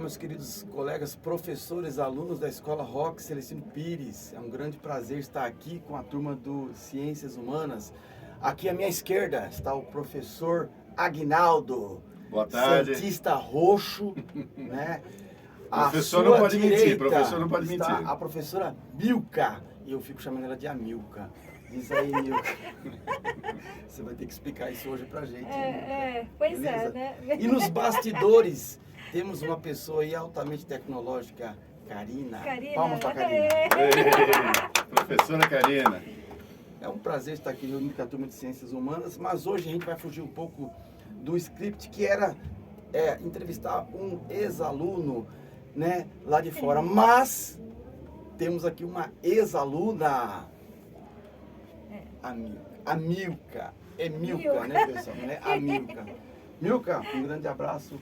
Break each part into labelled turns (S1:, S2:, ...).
S1: meus queridos colegas, professores, alunos da Escola Roque Celestino Pires. É um grande prazer estar aqui com a turma do Ciências Humanas. Aqui à minha esquerda está o professor Aguinaldo.
S2: Boa tarde.
S1: Cientista roxo, né?
S2: Professor não pode mentir, professor não pode mentir.
S1: A professora Milka, e eu fico chamando ela de Amilca. Diz aí, Milka. Você vai ter que explicar isso hoje pra gente.
S3: Pois
S1: beleza?
S3: é, né?
S1: E nos bastidores, temos uma pessoa aí altamente tecnológica, Karina. Palmas pra Karina.
S2: Professora Karina.
S1: É um prazer estar aqui reunido com a turma de Ciências Humanas, mas hoje a gente vai fugir um pouco do script, que era entrevistar um ex-aluno, né, lá de fora. Mas temos aqui uma ex-aluna, a Milka. É Milka, né, pessoal? Né? A Milka. Milka, um grande abraço.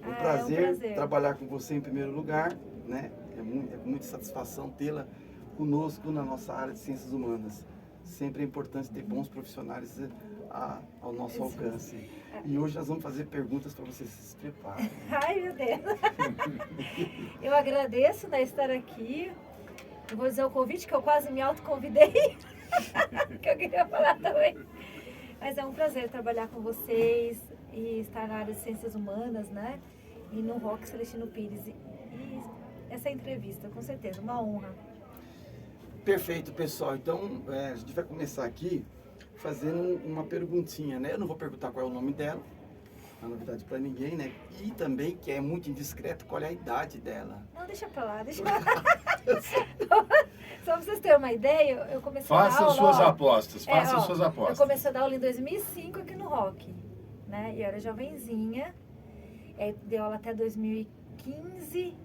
S1: Um prazer trabalhar com você em primeiro lugar, né? É muita satisfação tê-la conosco na nossa área de Ciências Humanas. Sempre é importante ter bons profissionais ao nosso alcance. E hoje nós vamos fazer perguntas para vocês se preparem.
S3: Ai, meu Deus. Eu agradeço, né, estar aqui. Eu vou dizer o convite, que eu quase me autoconvidei, que eu queria falar também. Mas é um prazer trabalhar com vocês e estar na área de Ciências Humanas, né? E no Roque Celestino Pires. E essa entrevista, com certeza, uma honra.
S1: Perfeito, pessoal. Então, a gente vai começar aqui fazendo uma perguntinha, né? Eu não vou perguntar qual é o nome dela, não é novidade para ninguém, né? E também, que é muito indiscreto, qual é a idade dela.
S3: Não, deixa pra lá, deixa pra lá. Só pra vocês terem uma ideia, eu comecei a dar aula...
S2: Faça suas apostas, faça suas apostas.
S3: Eu comecei a dar aula em 2005 aqui no Roque, né? E eu era jovenzinha, dei aula até 2015...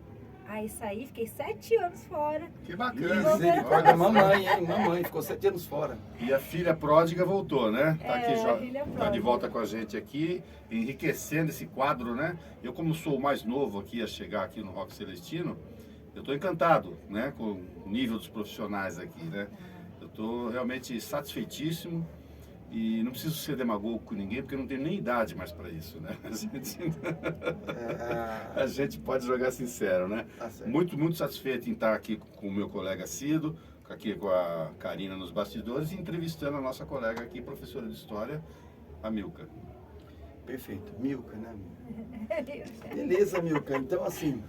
S3: Aí saí, fiquei 7 anos fora.
S2: Que bacana.
S1: Misericórdia, mamãe, hein? Mamãe, ficou 7 anos fora.
S2: E a filha pródiga voltou, né? Tá aqui já,
S3: filha
S2: tá de volta com a gente aqui, enriquecendo esse quadro, né? Eu, como sou o mais novo aqui a chegar aqui no Roque Celestino, eu estou encantado, né? Com o nível dos profissionais aqui, né? Eu estou realmente satisfeitíssimo. E não preciso ser demagogo com ninguém, porque eu não tenho nem idade mais para isso, né? A gente pode jogar sincero, né? Muito satisfeito em estar aqui com o meu colega Cido, aqui com a Karina nos bastidores, e entrevistando a nossa colega aqui, professora de História, a Milka.
S1: Perfeito. Milka, né? Beleza, Milka. Então, assim,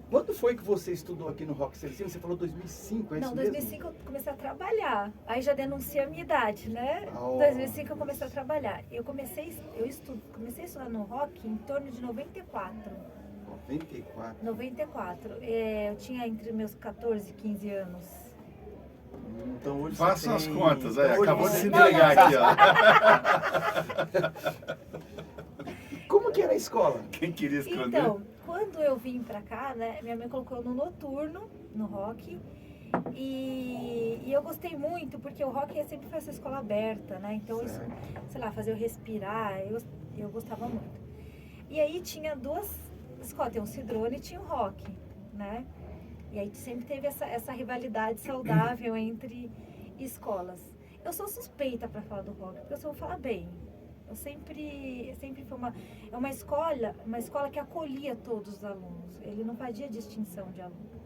S1: quando foi que você estudou aqui no Roque Celestino? Você falou 2005, é isso mesmo?
S3: Não, 2005 eu comecei a trabalhar. Aí já denuncia a minha idade, né? 2005 eu comecei a trabalhar. Eu comecei a estudar no Roque em torno de 94.
S1: 94?
S3: 94. Eu tinha entre meus 14 e 15 anos.
S1: Então hoje
S2: façam as contas,
S1: então,
S2: acabou de se entregar aqui, ó.
S1: Como que era a escola?
S2: Quem queria esconder?
S3: Então, quando eu vim pra cá, né, minha mãe colocou no noturno, no Roque, e eu gostei muito, porque o Roque sempre foi essa escola aberta, né, então isso, sei lá, fazer eu respirar, eu gostava muito. E aí tinha duas escolas, tem o Cidrone e tinha o Roque, né, e aí sempre teve essa rivalidade saudável entre escolas. Eu sou suspeita pra falar do Roque, porque eu só vou falar bem. Eu sempre foi uma escola que acolhia todos os alunos. Ele não fazia distinção de aluno.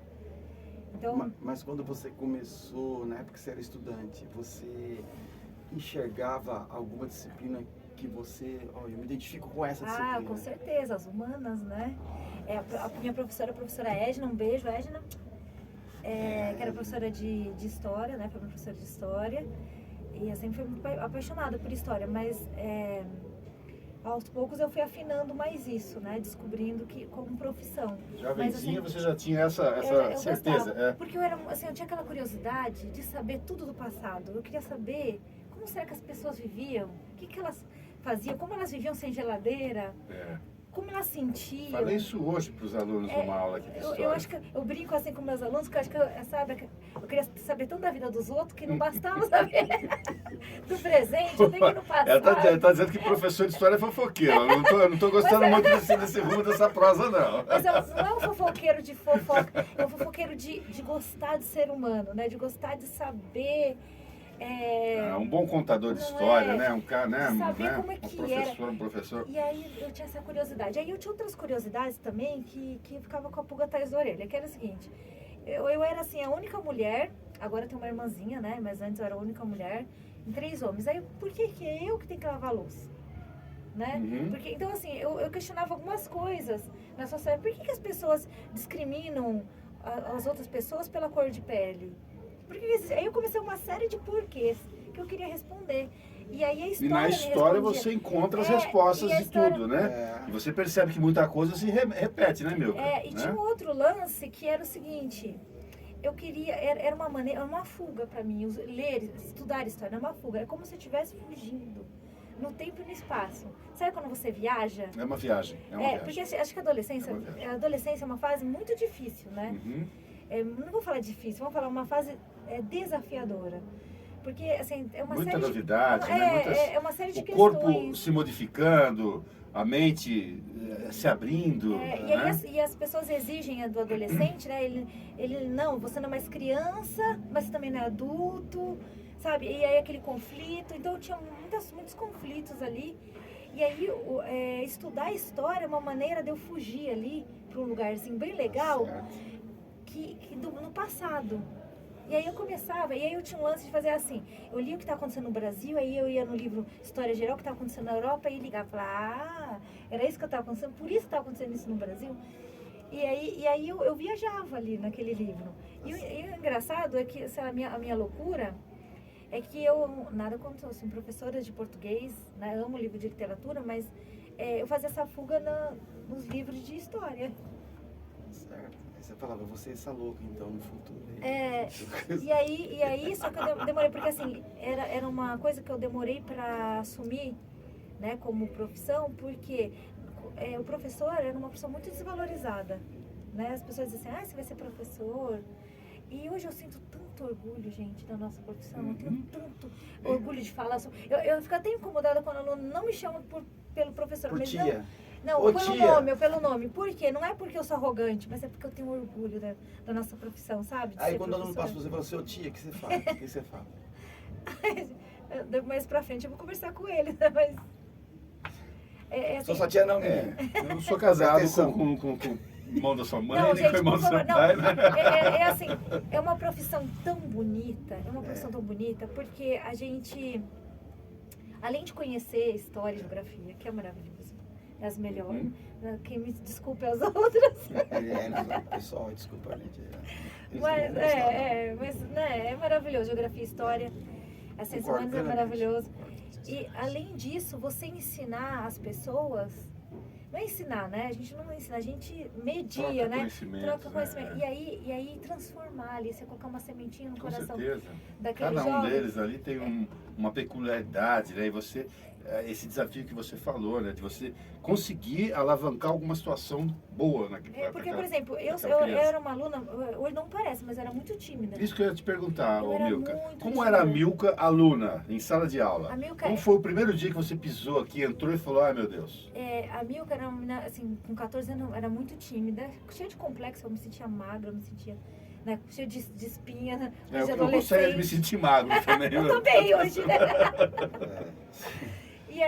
S3: Então,
S1: mas quando você começou, na época que você era estudante, você enxergava alguma disciplina que você... eu me identifico com essa disciplina.
S3: Ah, com certeza, as humanas, né? A minha professora, a professora Edna, um beijo, Edna, que era professora de História, né? Foi minha professora de História. E eu sempre fui muito apaixonada por história, mas aos poucos eu fui afinando mais isso, né? Descobrindo que como profissão.
S2: Jovenzinha, você já tinha essa certeza?
S3: Gostava, porque eu tinha aquela curiosidade de saber tudo do passado. Eu queria saber como será que as pessoas viviam, o que elas faziam, como elas viviam sem geladeira. Como elas sentiam.
S2: Falei isso hoje para os alunos numa aula aqui de História.
S3: Eu acho que eu brinco assim com meus alunos, que eu acho que eu queria saber tanto da vida dos outros que não bastava saber do presente, eu tenho que ir no passado.
S2: Ela está dizendo que professor de História é fofoqueiro. Eu não estou gostando muito desse rumo dessa prosa, não.
S3: Mas não é um fofoqueiro de fofoca, é um fofoqueiro de gostar de ser humano, né? De gostar de saber
S2: Um bom contador de história, né? Um cara, né?
S3: Saber como é que
S2: era. Um professor.
S3: E aí eu tinha essa curiosidade. Aí eu tinha outras curiosidades também que eu ficava com a pulga atrás da orelha, que era o seguinte, eu era assim, a única mulher, agora tem uma irmãzinha, né? Mas antes eu era a única mulher, em 3 homens. Aí por que eu que tenho que lavar a louça? Né? Porque, então assim, eu questionava algumas coisas na sociedade. Por que as pessoas discriminam as outras pessoas pela cor de pele? Aí eu comecei uma série de porquês que eu queria responder. E aí a história.
S2: E na história você encontra as respostas de tudo, né? E você percebe que muita coisa se repete, né, Milka?
S3: E tinha um outro lance que era o seguinte. Eu queria, era uma maneira, uma fuga para mim, estudar história, era uma fuga. É como se eu estivesse fugindo no tempo e no espaço. Sabe quando você viaja?
S2: É uma viagem.
S3: Porque acho que a adolescência é uma fase muito difícil, né? Não vou falar difícil, vamos falar uma fase desafiadora. Porque, assim, é uma
S2: muita
S3: série
S2: novidade,
S3: de...
S2: né?
S3: É uma série de
S2: o
S3: questões.
S2: O corpo se modificando, a mente se abrindo.
S3: E as pessoas exigem do adolescente, né? Ele não, você não é mais criança, mas você também não é adulto, sabe? E aí aquele conflito. Então eu tinha muitos conflitos ali. E aí estudar a história é uma maneira de eu fugir ali para um lugarzinho bem legal no passado. E aí eu começava, e aí eu tinha um lance de fazer assim, eu li o que está acontecendo no Brasil, aí eu ia no livro História Geral, o que está acontecendo na Europa, e ligava e falava, era isso que estava acontecendo, por isso estava acontecendo isso no Brasil. E aí eu viajava ali naquele livro. E o engraçado é que a minha loucura é que nada contra, assim, professora de português, né, amo livro de literatura, mas eu fazia essa fuga nos livros de história.
S1: Certo. Você falava, você é essa louca, então, no futuro.
S3: E aí só que eu demorei, porque assim, era uma coisa que eu demorei para assumir, né, como profissão, porque o professor era uma profissão muito desvalorizada, né? As pessoas dizem assim, você vai ser professor. E hoje eu sinto tanto orgulho, gente, da nossa profissão, eu tenho tanto orgulho de falar. Eu fico até incomodada quando o aluno não me chama pelo professor.
S1: Por
S3: mas
S1: tia.
S3: Não, pelo nome. Por quê? Não é porque eu sou arrogante, mas é porque eu tenho orgulho da nossa profissão, sabe?
S1: Aí quando o aluno passa por você, fala, seu tia, o que você fala? O que você fala?
S3: Mais pra frente eu vou conversar com ele, né? Mas...
S1: assim, sou sua tia não, menina.
S2: Eu não sou casado com o irmão da sua mãe, nem com o irmão do seu pai, né?
S3: Assim, é uma profissão tão bonita, porque a gente, além de conhecer história e geografia, que é maravilhoso, é as melhores, quem me desculpe as outras.
S1: Pessoal, desculpa a gente.
S3: Mas né, é maravilhoso, geografia e história, as ciências humanas é maravilhoso. E além disso, você ensinar as pessoas, não é ensinar, né? A gente não ensina, a gente media, né? Troca conhecimento. E aí transformar ali, você colocar uma sementinha no coração daquele jovem.
S2: Cada um deles ali tem uma peculiaridade, né? E você, esse desafio que você falou, né? De você conseguir alavancar alguma situação boa naquela.
S3: Porque, por exemplo, eu era uma aluna, hoje não parece, mas eu era muito tímida.
S2: Isso que eu ia te perguntar, Milka. Como era a Milka aluna em sala de aula? Como foi o primeiro dia que você pisou aqui, entrou e falou, ai meu Deus?
S3: A Milka era uma menina, assim, com 14 anos, era muito tímida, cheia de complexo, eu me sentia magra, eu me sentia, né, cheia de espinha, né,
S2: eu não gostaria de me sentir magro também.
S3: Eu também hoje, né? E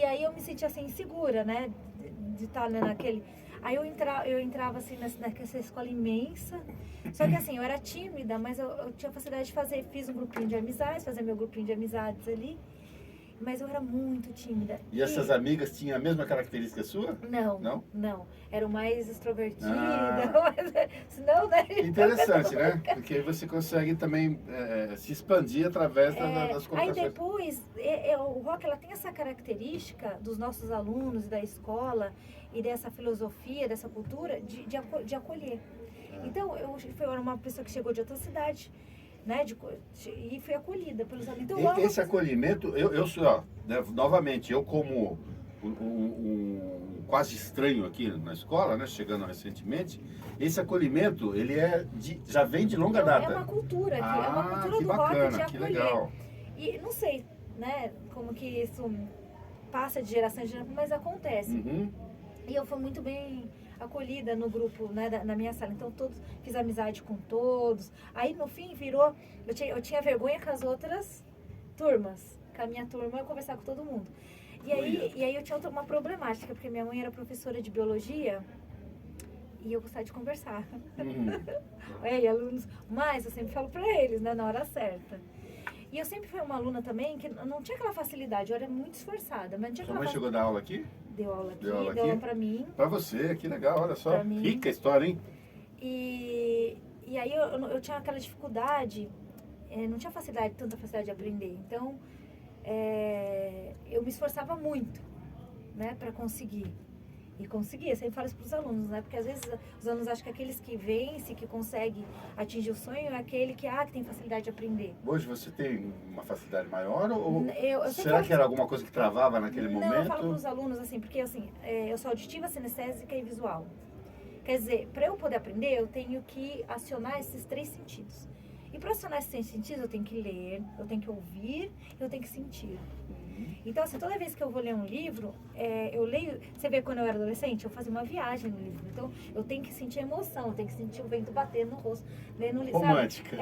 S3: aí eu me sentia assim, insegura, né, de estar naquele... Aí eu entrava assim nessa escola imensa, só que assim, eu era tímida, mas eu tinha facilidade de fiz um grupinho de amizades, fazer meu grupinho de amizades ali, mas eu era muito tímida.
S2: E essas amigas tinham a mesma característica sua?
S3: Não. Eram mais extrovertidas, senão, né?
S2: Interessante, né? Porque aí você consegue também se expandir através das colocações.
S3: Aí depois, o rock ela tem essa característica dos nossos alunos da escola e dessa filosofia, dessa cultura de acolher. Então, eu era uma pessoa que chegou de outra cidade, né, e fui acolhida pelos alunos. Então,
S2: esse acolhimento, eu sou, né, novamente, eu como um quase estranho aqui na escola, né, chegando recentemente, esse acolhimento, ele já vem de longa data.
S3: É uma cultura aqui, é uma cultura do
S2: bacana,
S3: rock de acolher.
S2: Legal.
S3: E não sei, né, como que isso passa de geração em geração, mas acontece. E eu fui muito bem acolhida no grupo, né, na minha sala. Então, fiz amizade com todos. Aí, no fim, virou... Eu tinha vergonha que as outras turmas. Com a minha turma, eu conversava com todo mundo. E aí eu tinha uma problemática, porque minha mãe era professora de biologia e eu gostava de conversar. E alunos, mas eu sempre falo pra eles, né, na hora certa. E eu sempre fui uma aluna também que não tinha aquela facilidade, eu era muito esforçada, mas não tinha
S2: Sua
S3: aquela
S2: mãe chegou a dar aula aqui?
S3: Deu aula aqui,
S2: Deu aula
S3: deu aula
S2: aqui?
S3: pra mim.
S2: Pra você, que legal, olha só.
S3: Pra mim.
S2: Rica a história, hein?
S3: E aí eu tinha aquela dificuldade, não tinha facilidade, tanta facilidade de aprender. Então, eu me esforçava muito, né, para conseguir. E conseguia, sempre falo isso para os alunos, né? Porque às vezes os alunos acham que aqueles que vencem, que conseguem atingir o sonho, é aquele que tem facilidade de aprender.
S2: Hoje você tem uma facilidade maior ou
S3: Eu
S2: será que era alguma coisa que travava naquele momento?
S3: Não, eu falo para os alunos assim, porque assim, eu sou auditiva, sinestésica e visual. Quer dizer, para eu poder aprender, eu tenho que acionar esses 3 sentidos. E para acionar esses 3 sentidos, eu tenho que ler, eu tenho que ouvir, eu tenho que sentir. Então, assim, toda vez que eu vou ler um livro, eu leio... Você vê, quando eu era adolescente, eu fazia uma viagem no livro. Então, eu tenho que sentir emoção, eu tenho que sentir o vento batendo no rosto, lendo o livro.
S2: Romântica.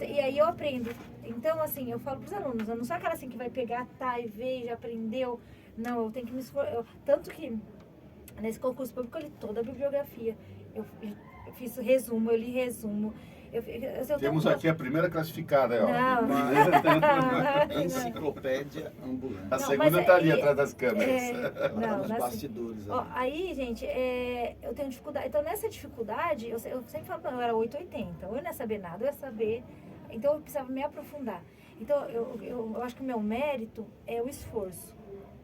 S3: E aí eu aprendo. Então, assim, eu falo para os alunos, eu não sou aquela assim que vai pegar, e ver, já aprendeu. Não, eu tenho que me esforçar. Tanto que, nesse concurso público, eu li toda a bibliografia. Eu fiz resumo, eu li resumo.
S2: Temos aqui a primeira classificada, ó.
S3: Não.
S1: Enciclopédia ambulante.
S2: A segunda está ali atrás das câmeras.
S1: Nos bastidores.
S3: Aí, gente, eu tenho dificuldade. Então, nessa dificuldade, eu sempre falo para eu era 880. Ou eu não ia saber nada, eu ia saber. Então, eu precisava me aprofundar. Então, eu acho que o meu mérito é o esforço.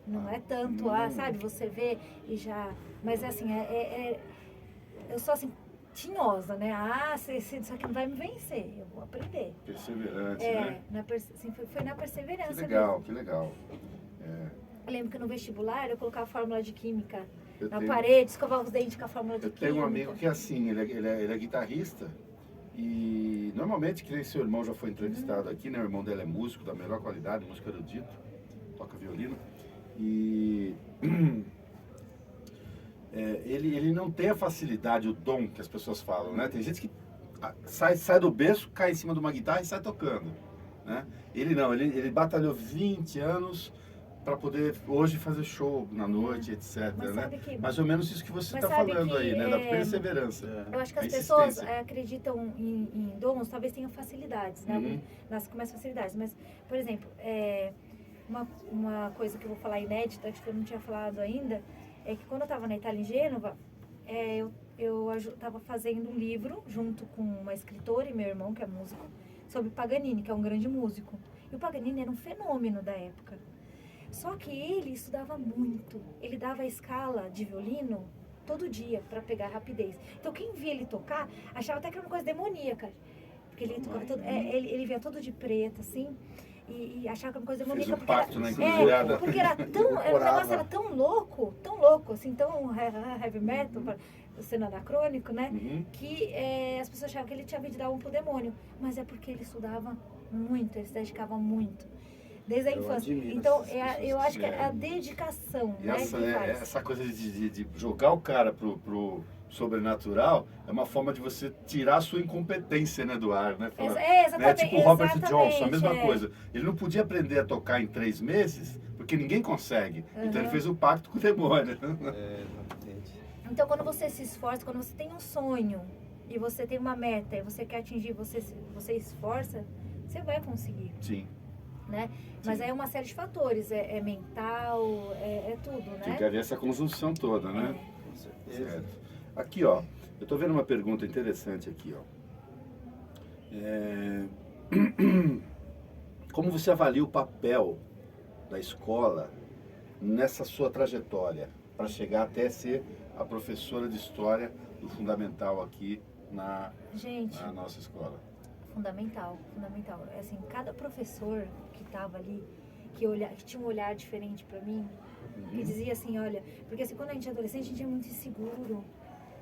S3: Não é tanto, sabe, você vê e já... Mas, assim, eu sou assim... tinhosa, né? Isso aqui não vai me vencer, eu vou aprender.
S2: Perseverante, né?
S3: Foi na perseverança.
S2: Que legal,
S3: mesmo.
S2: Que legal.
S3: Eu lembro que no vestibular eu colocava a fórmula de química parede, escovava os dentes com a fórmula de química.
S2: Eu tenho um amigo que é assim, ele é guitarrista e normalmente, que nem seu irmão já foi entrevistado aqui, né? O irmão dele é músico da melhor qualidade, músico erudito, toca violino e... ele não tem a facilidade, o dom que as pessoas falam, né? Tem gente que sai do berço, cai em cima de uma guitarra e sai tocando, né? Ele não, ele batalhou 20 anos para poder hoje fazer show na noite, etc, né? Mais ou menos isso que você está falando aí, né? Da perseverança.
S3: Eu acho que as pessoas acreditam em dons, talvez tenham facilidades, né? Nascem com mais facilidades, mas, por exemplo, uma coisa que eu vou falar inédita, que eu não tinha falado ainda, é que quando eu estava na Itália, em Gênova, eu estava fazendo um livro junto com uma escritora e meu irmão, que é músico, sobre Paganini, que é um grande músico. E o Paganini era um fenômeno da época. Só que ele estudava muito. Ele dava a escala de violino todo dia para pegar rapidez. Então quem via ele tocar achava até que era uma coisa demoníaca. Porque ele tocava ele via todo de preto, assim. E achava que era uma coisa demoníaca.
S2: Fez um pacto na encruzilhada.
S3: Porque era tão, o negócio era tão louco, assim, tão heavy metal, sendo anacrônico, né? Que as pessoas achavam que ele tinha vindo dar pro demônio. Mas é porque ele estudava muito, ele se dedicava muito. Desde a infância. Então, eu acho que é a dedicação,
S2: e
S3: né?
S2: Essa coisa de jogar o cara pro sobrenatural é uma forma de você tirar a sua incompetência, né, do ar, né?
S3: Exatamente.
S2: Né? Tipo o Robert Johnson, a mesma coisa. Ele não podia aprender a tocar em 3 meses, porque ninguém consegue. Então ele fez um pacto com o demônio.
S1: Exatamente.
S3: Então quando você se esforça, quando você tem um sonho e você tem uma meta e você quer atingir, você esforça, você vai conseguir.
S2: Sim.
S3: Né? Mas é uma série de fatores, é mental, é tudo, né?
S2: Tem que haver essa conjunção toda, né?
S1: Com certeza.
S2: Certo. Aqui, ó, eu estou vendo uma pergunta interessante aqui, ó. Como você avalia o papel da escola nessa sua trajetória para chegar até ser a professora de história do fundamental aqui na nossa escola?
S3: Fundamental. Assim, cada professor que estava ali, que tinha um olhar diferente para mim, que dizia assim, olha, porque assim, quando a gente é adolescente, a gente é muito inseguro,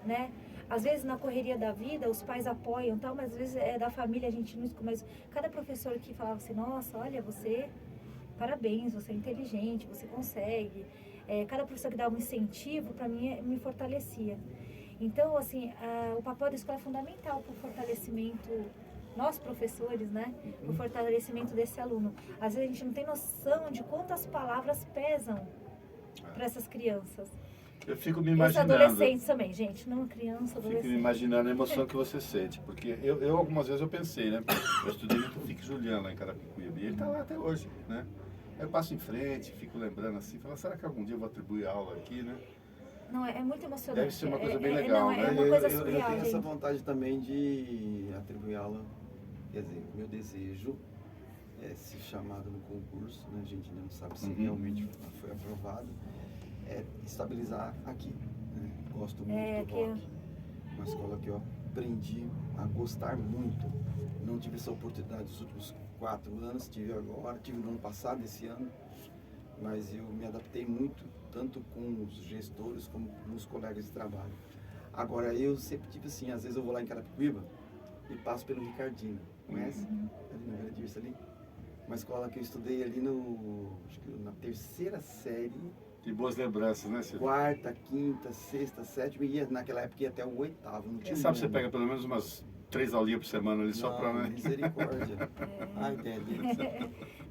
S3: né? Às vezes na correria da vida, os pais apoiam tal, mas às vezes da família a gente não escuta, mas cada professor que falava assim, nossa, olha, parabéns, você é inteligente, você consegue. Cada professor que dava um incentivo, para mim, me fortalecia. Então, assim, o papel da escola é fundamental para o fortalecimento nós professores, né? O fortalecimento desse aluno. Às vezes a gente não tem noção de quantas palavras pesam para essas crianças.
S2: Eu fico me
S3: E os
S2: imaginando.
S3: adolescentes também, gente, não criança,
S2: Fico
S3: adolescente.
S2: me imaginando a emoção que você sente, porque eu algumas vezes eu pensei, né? Eu estudei no Tufik Juliano lá em Carapicuíba, e ele tá lá até hoje, né? Aí eu passo em frente, fico lembrando assim, falo, será que algum dia eu vou atribuir aula aqui, né?
S3: Não, é muito emocionante.
S2: Deve ser uma coisa bem legal,
S3: não,
S2: né?
S3: É uma coisa
S1: Eu
S3: surreal,
S1: tenho essa
S3: gente.
S1: vontade também de atribuir aula, quer dizer, meu desejo é ser chamado no concurso, né? A gente ainda não sabe se realmente foi aprovado, é estabilizar aqui, né? Gosto muito do rock, uma escola que eu aprendi a gostar muito, não tive essa oportunidade nos últimos 4 anos, tive agora, tive no ano passado, esse ano, mas eu me adaptei muito, tanto com os gestores como com os colegas de trabalho. Agora, eu sempre tive assim, às vezes eu vou lá em Carapicuíba e passo pelo Ricardinho, conhece? Ali na Vera Dirce ali. Uma escola que eu estudei ali acho que na 3ª série,
S2: Que boas lembranças, né, Silvio?
S1: 4ª, 5ª, 6ª, 7ª, e naquela época ia até o 8º, não tinha
S2: Quem sabe você
S1: número.
S2: pega pelo menos umas 3 aulinhas por semana ali só pra, né?
S1: Misericórdia. Ai, Deus.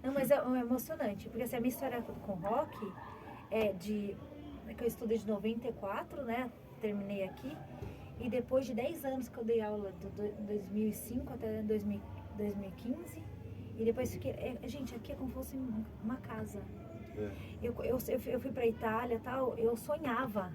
S3: Não, mas é emocionante, porque assim, a minha história com rock é que eu estudei de 94, né? Terminei aqui. E depois de 10 anos que eu dei aula, de 2005 até 2015. E depois fiquei... gente, aqui é como se fosse uma casa.
S1: É.
S3: Eu fui pra Itália e tal, eu sonhava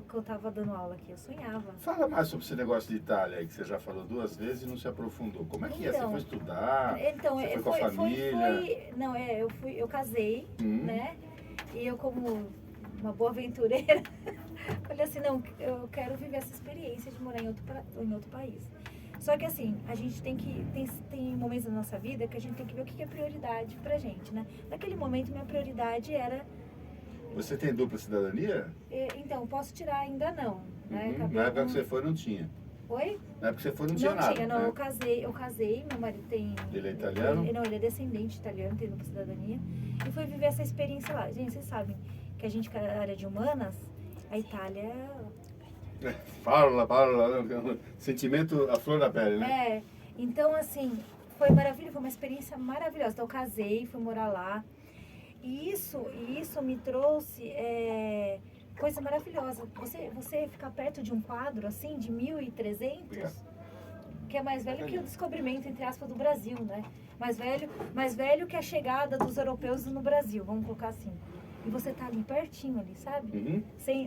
S3: que eu tava dando aula aqui, eu sonhava.
S2: Fala mais sobre esse negócio de Itália aí, que você já falou 2 vezes e não se aprofundou. Como é que é? Você foi estudar?
S3: Então,
S2: você foi com a família?
S3: não, eu casei,
S2: Hum.
S3: né? E eu, como uma boa aventureira, falei assim, não, eu quero viver essa experiência de morar em outro país. Só que assim, a gente tem momentos da nossa vida que a gente tem que ver o que é prioridade pra gente, né? Naquele momento, minha prioridade era...
S2: Você tem dupla cidadania?
S3: Então, posso tirar ainda não, né?
S2: Uhum. Na época que você foi, não tinha.
S3: Oi?
S2: Na época que você foi, não tinha nada.
S3: Não,
S2: né?
S3: eu casei, meu marido tem...
S2: Ele é italiano?
S3: Ele é descendente italiano, tem dupla cidadania. E fui viver essa experiência lá. Gente, vocês sabem que a gente, que é da área de humanas, a Itália...
S2: Fala, sentimento à flor da pele, né?
S3: Então assim, foi maravilhoso, foi uma experiência maravilhosa. Então eu casei, fui morar lá. E isso me trouxe coisa maravilhosa. Você ficar perto de um quadro assim, de 1300, que é mais velho que o descobrimento, entre aspas, do Brasil, né? Mais velho que a chegada dos europeus no Brasil, vamos colocar assim. E você tá ali pertinho ali, sabe?
S2: Uhum.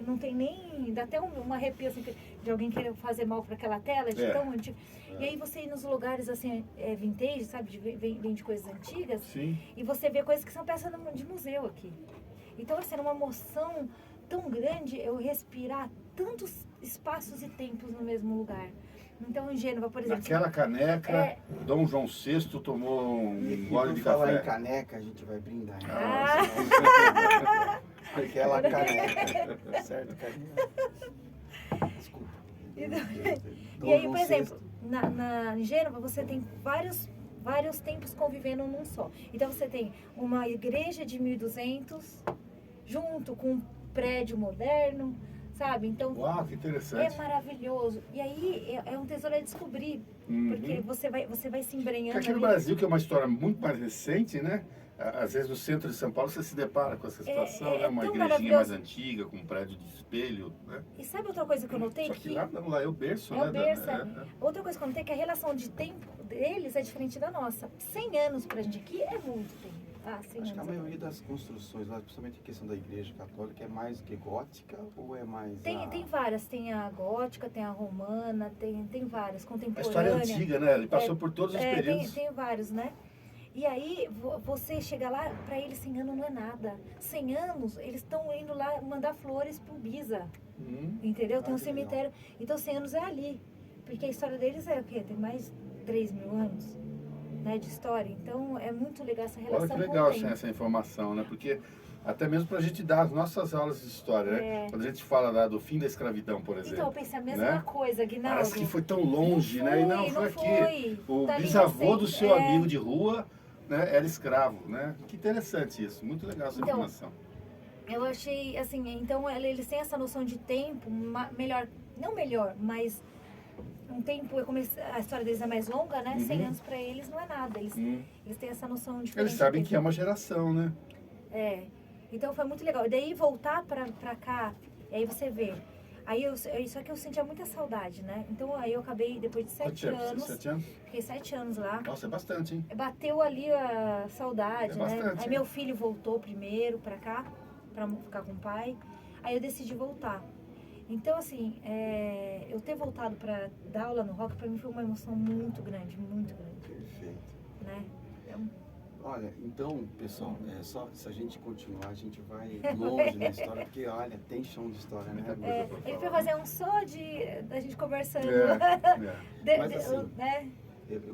S3: Não tem nem... Dá até um arrepio assim, de alguém querer fazer mal para aquela tela, de tão antigo. E aí você ir nos lugares assim, vintage, sabe? Vem de coisas antigas.
S2: Sim.
S3: E você vê coisas que são peças de museu aqui. Então, assim, era uma emoção tão grande eu respirar tantos espaços e tempos no mesmo lugar. Então, em Gênova, por exemplo...
S2: Naquela caneca, Dom João VI tomou um gole de
S1: falar
S2: café.
S1: em caneca, a gente vai brindar.
S3: Ah.
S1: Aquela caneca. Certo, caneca. Desculpa.
S3: E aí, por exemplo, em Gênova você tem vários tempos convivendo num só. Então você tem uma igreja de 1200 junto com um prédio moderno, sabe? Então,
S2: Uau, que interessante.
S3: é maravilhoso. E aí é um tesouro a descobrir, porque você vai se embrenhando.
S2: Porque aqui no
S3: ali.
S2: Brasil, que é uma história muito mais recente, né? Às vezes no centro de São Paulo você se depara com essa situação, né? Uma
S3: tão
S2: igrejinha
S3: maravilhoso.
S2: mais antiga, com um prédio de espelho, né?
S3: E sabe outra coisa que eu notei?
S2: Só que lá não, lá é o berço,
S3: É
S2: né?
S3: o berço, Outra coisa que eu notei é que a relação de tempo deles é diferente da nossa. 100 anos pra gente aqui é muito tempo. 100
S1: Acho que a
S3: anos.
S1: maioria das construções lá, principalmente a questão da igreja católica, é mais que gótica ou é mais...
S3: Tem várias, tem a gótica, tem a romana, tem várias,
S2: A
S3: contemporânea.
S2: história é antiga, né? Ele passou por todos os períodos.
S3: Tem vários, né? E aí, você chega lá, pra eles 100 anos não é nada. 100 anos, eles estão indo lá mandar flores pro Biza, entendeu? Tem um cemitério. Então, 100 anos é ali. Porque a história deles é o quê? Tem mais de 3.000 anos, né, de história. Então, é muito legal essa relação.
S2: Olha que legal essa informação, né? Porque até mesmo para a gente dar as nossas aulas de história, né? Quando a gente fala lá do fim da escravidão, por exemplo.
S3: Então, eu pensei a mesma coisa, Guinaldo.
S2: Parece que foi tão longe, né? E não, foi aqui. O
S3: Tá
S2: bisavô do seu amigo de rua, né, era escravo, né? Que interessante isso. Muito legal essa informação.
S3: Eu achei, assim, então eles têm essa noção de tempo melhor, não melhor, mas um tempo, a história deles é mais longa, né? 100 anos para eles não é nada. Eles têm essa noção diferente.
S2: Eles sabem que é uma geração, né?
S3: Então foi muito legal. E daí voltar pra cá, e aí você vê. Só que eu sentia muita saudade, né? Então aí eu acabei, depois de 7 anos.
S2: 7 anos?
S3: Fiquei 7 anos lá.
S2: Nossa, é bastante, hein?
S3: Bateu ali a saudade, né?
S2: Bastante,
S3: Aí meu filho voltou primeiro pra cá, pra ficar com o pai. Aí eu decidi voltar. Então, assim, eu ter voltado pra dar aula no Rock, pra mim foi uma emoção muito grande, muito grande.
S1: Perfeito.
S3: Né?
S1: Olha, então, pessoal, só se a gente continuar, a gente vai longe na história, porque, olha, tem chão de história, né?
S3: Ele foi fazer um só da gente conversando.
S1: Mas assim,
S3: né?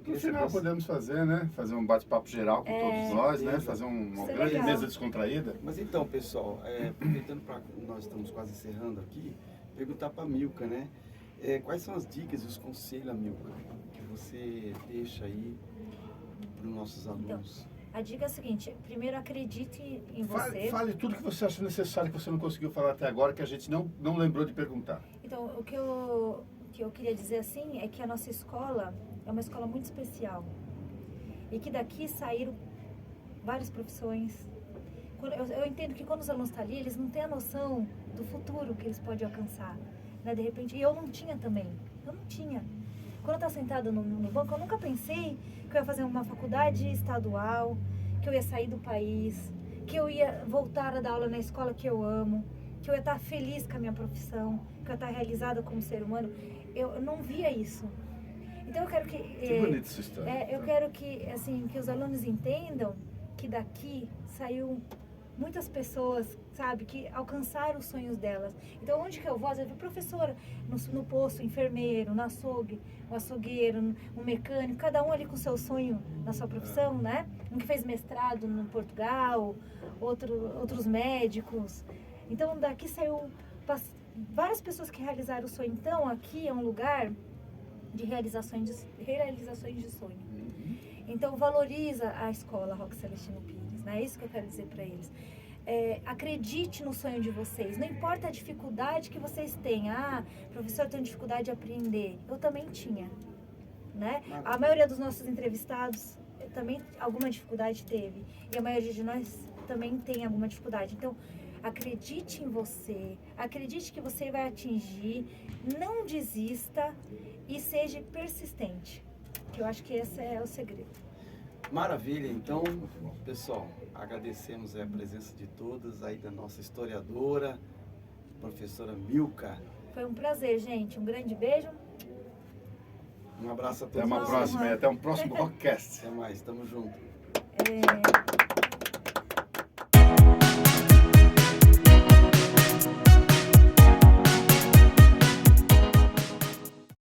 S2: No final podemos fazer, né? Fazer um bate-papo geral com todos nós, né? Fazer uma grande mesa descontraída.
S1: Mas então, pessoal, aproveitando para nós estamos quase encerrando aqui, perguntar para a Milka, né? Quais são as dicas e os conselhos, Milka, que você deixa aí para os nossos alunos?
S3: Então, a dica é a seguinte: primeiro, acredite em você.
S2: Fale tudo que você acha necessário que você não conseguiu falar até agora, que a gente não lembrou de perguntar.
S3: Então, o que eu queria dizer assim é que a nossa escola é uma escola muito especial. E que daqui saíram várias profissões. Eu entendo que quando os alunos estão ali, eles não têm a noção do futuro que eles podem alcançar. Né? De repente, e eu não tinha também. Eu não tinha. Quando eu estava sentada no banco, eu nunca pensei que eu ia fazer uma faculdade estadual, que eu ia sair do país, que eu ia voltar a dar aula na escola que eu amo, que eu ia estar feliz com a minha profissão, que eu ia estar realizada como ser humano. Eu não via isso. Então eu quero que...
S2: Que bonita essa história.
S3: Eu quero que, assim, que os alunos entendam que daqui saiu muitas pessoas, sabe, que alcançaram os sonhos delas. Então, onde que eu vou? Às vezes, professora, no posto, enfermeiro, no açougue, o açougueiro, o mecânico, cada um ali com o seu sonho na sua profissão, né? Um que fez mestrado no Portugal, outros médicos. Então, daqui saiu várias pessoas que realizaram o sonho. Então, aqui é um lugar de realizações de sonho. Então, valoriza a escola Roque Celestino Pires, né? É isso que eu quero dizer para eles. Acredite no sonho de vocês, não importa a dificuldade que vocês tenham. Professor, eu tenho dificuldade de aprender. Eu também tinha, né? A maioria dos nossos entrevistados também alguma dificuldade teve. E a maioria de nós também tem alguma dificuldade. Então, acredite em você, acredite que você vai atingir, não desista e seja persistente. Que eu acho que esse é o segredo.
S1: Maravilha, então, pessoal, agradecemos a presença de todas aí da nossa historiadora, professora Milka.
S3: Foi um prazer, gente. Um grande beijo.
S1: Um abraço a todos.
S2: Até uma próxima e até um próximo Rockcast.
S1: Até mais, tamo junto.